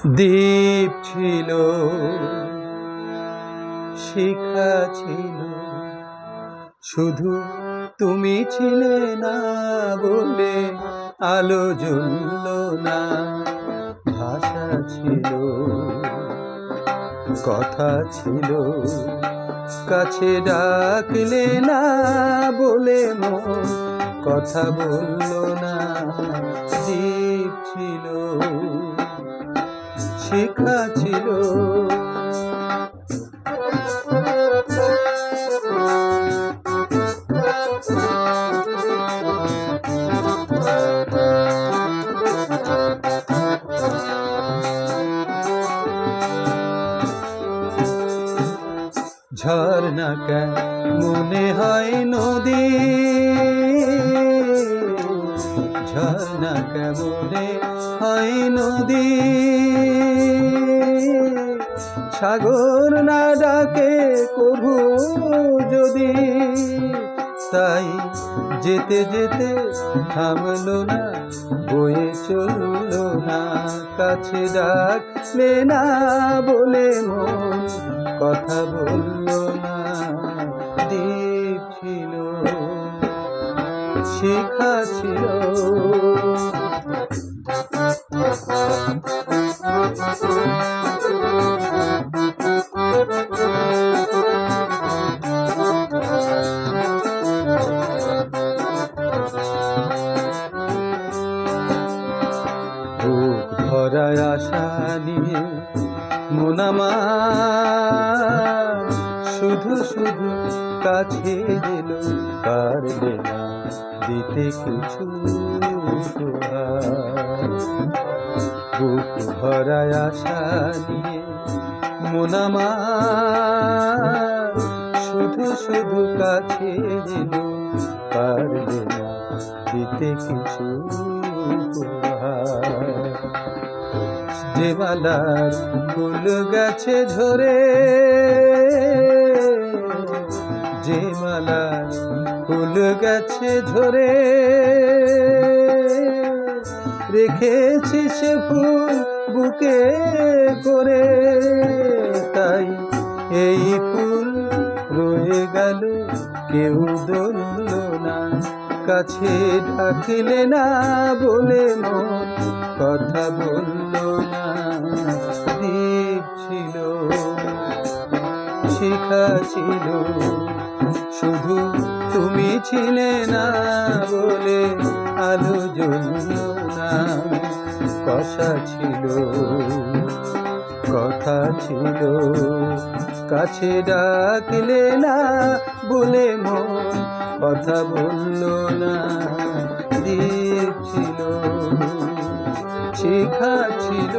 দ্বীপ ছিল, শিখা ছিল, শুধু তুমি ছিলে না বলে আলো জ্বলল না। ভাষা ছিল, কথা ছিল, কাছে ডাকলে না বলে মন কথা বলল না। দ্বীপ ছিল, শিখা ছিল, ঝর্ণা কেন মনে হয় নদী, ঝর্ণা কেমনে হয় নদী, সাগর না ডাকে কভু যদি, তাই যেতে যেতে থামলো না, বয়ে চললো না। কাছে ডাকলে না বলে মন কথা বলল না। দ্বীপ ছিল, শিখা ছিল, বুক ভরা আশা নিয়ে মন আমার শুধু শুধু কাছে এল, পারলে না দিতে কিছু উপহার। বুক ভরা আশা নিয়ে মন আমার শুধু শুধু কাছে এল, পারলে না দিতে কিছু উপহার। যে মালার ফুল গাছে ঝরে, যে মালার ফুল গাছে ঝরে, রেখেছি সে ফুল বুকে করে, তাই এই ফুল রয়ে গেল কেউ ধরল না। কাছে ডাকলে না বলে মন কথা বলল না। দ্বীপ ছিল, শিখা ছিল, শুধু তুমি ছিলে না বলে আলো জ্বলল না। কথা ছিল, কথা ছিল, কাছে ডাকলে না বলে মন কথা বলল না। দ্বীপ ছিল, শিখা ছিল।